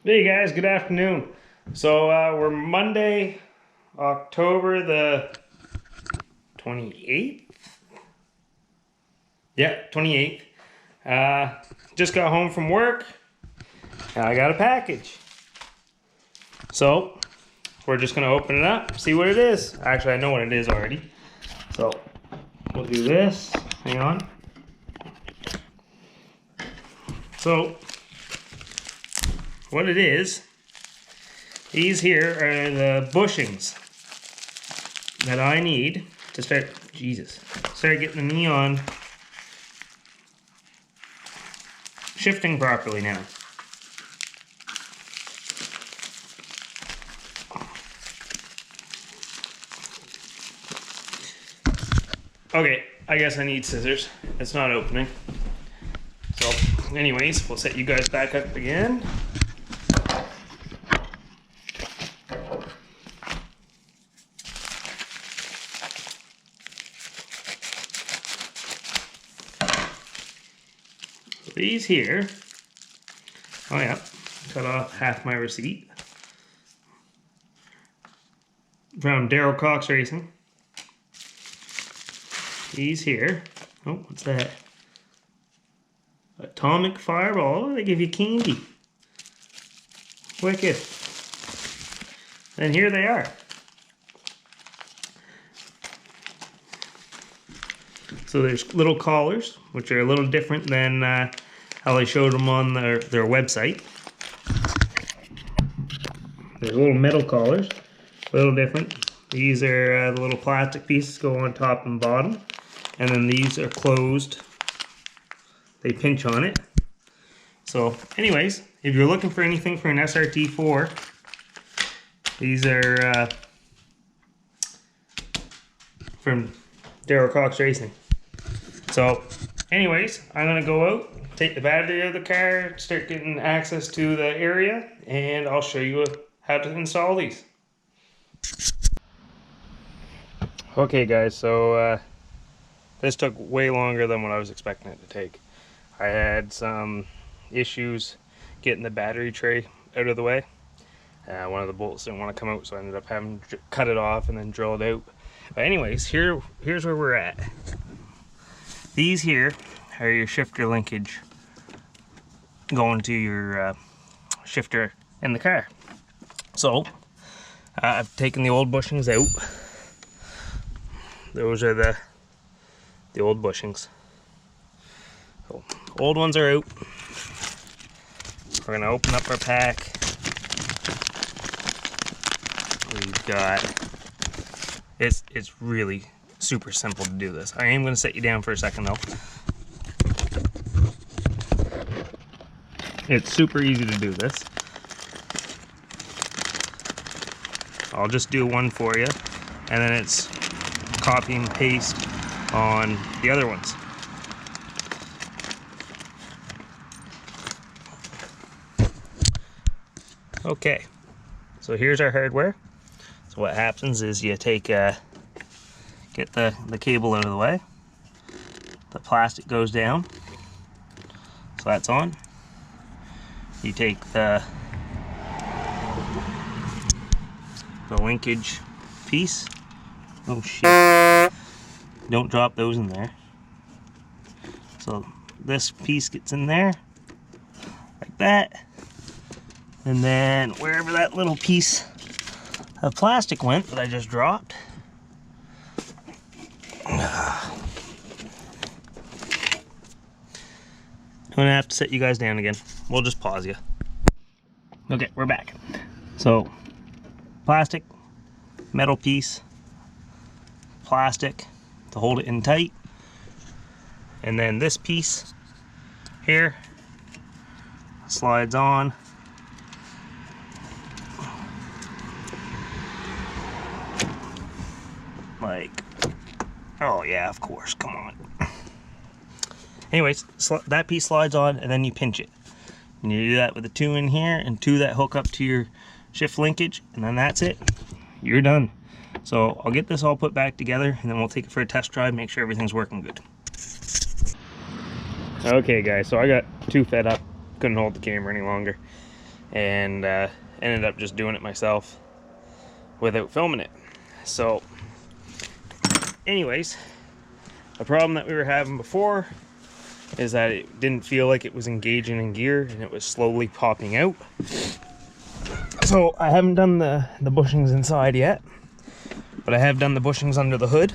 Hey guys, good afternoon. So we're Monday, October the 28th? Yeah, 28th. Just got home from work and I got a package. So we're just gonna open it up, see what it is. Actually, I know what it is already. So we'll do this. Hang on. So what it is, these here are the bushings that I need to start getting the neon shifting properly now. Okay, I guess I need scissors. It's not opening. So anyways, we'll set you guys back up again. These here, oh yeah, cut off half my receipt from Daryl Cox Racing. These here, oh, what's that? Atomic Fireball. Oh, they give you candy. Wicked. And here they are. So there's little collars, which are a little different than how they showed them on their website. There's little metal collars, a little different. These are the little plastic pieces go on top and bottom. And then these are closed. They pinch on it. So anyways, if you're looking for anything for an SRT4, these are from Daryl Cox Racing. So anyways, I'm gonna go out, take the battery out of the car, start getting access to the area, and I'll show you how to install these. Okay guys, so this took way longer than what I was expecting it to take. I had some issues getting the battery tray out of the way. One of the bolts didn't want to come out, so I ended up having to cut it off and then drill it out. But anyways, here's where we're at. These here are your shifter linkage going to your shifter in the car. So I've taken the old bushings out. Those are the old bushings. So old ones are out. We're gonna open up our pack. We've got, it's really super simple to do this. I am gonna set you down for a second though. It's super easy to do this. I'll just do one for you, and then it's copy and paste on the other ones. Okay, so here's our hardware. So what happens is you take get the cable out of the way. The plastic goes down, so that's on. You take the linkage piece. Oh shit, don't drop those in there. So this piece gets in there like that, and then wherever that little piece of plastic went that I just dropped, I'm gonna have to set you guys down again. We'll just pause you. Okay, we're back. So plastic, metal piece, plastic to hold it in tight, and then this piece here slides on. Like, oh yeah, of course, come on. Anyways, that piece slides on, and then you pinch it. And you do that with the two in here and two that hook up to your shift linkage, and then that's it. You're done. So I'll get this all put back together, and then we'll take it for a test drive, make sure everything's working good. Okay guys, so I got too fed up, couldn't hold the camera any longer. and ended up just doing it myself without filming it. So anyways, the problem that we were having before is that it didn't feel like it was engaging in gear, and it was slowly popping out. So I haven't done the bushings inside yet, but I have done the bushings under the hood.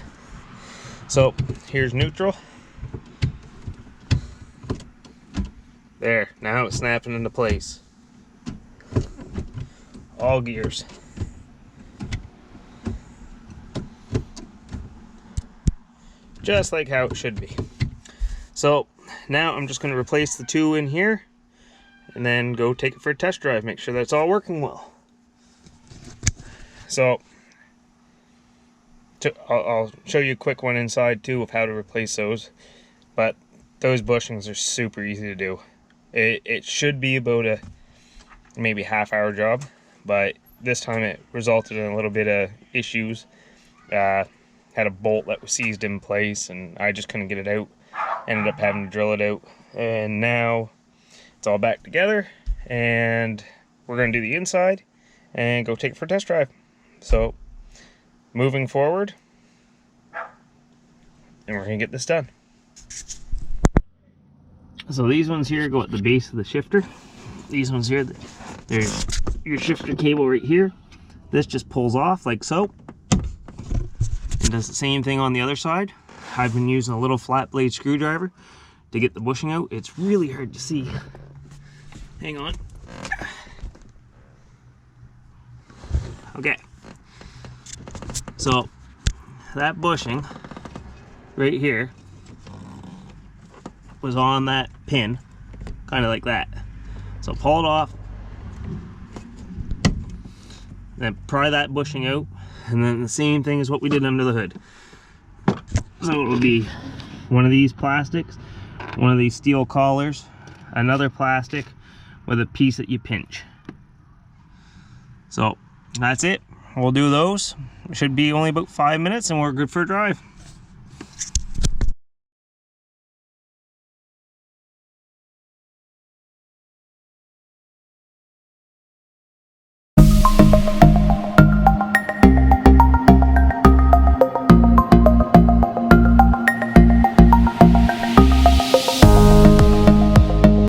So here's neutral. There, now it's snapping into place. All gears. Just like how it should be. So now I'm just going to replace the two in here and then go take it for a test drive, make sure that it's all working well. So I'll show you a quick one inside too of how to replace those, but those bushings are super easy to do. It should be about a maybe half-hour job, but this time it resulted in a little bit of issues. Had a bolt that was seized in place and I just couldn't get it out. Ended up having to drill it out, and now it's all back together, and we're going to do the inside and go take it for a test drive. So moving forward, and we're going to get this done. So these ones here go at the base of the shifter. These ones here, there's your shifter cable right here. This just pulls off like so. And does the same thing on the other side. I've been using a little flat blade screwdriver to get the bushing out. It's really hard to see. Hang on. Okay. So that bushing right here was on that pin, kind of like that. So pull it off, then pry that bushing out, and then the same thing is what we did under the hood. So it would be one of these plastics, one of these steel collars, another plastic with a piece that you pinch. So that's it. We'll do those. It should be only about 5 minutes and we're good for a drive.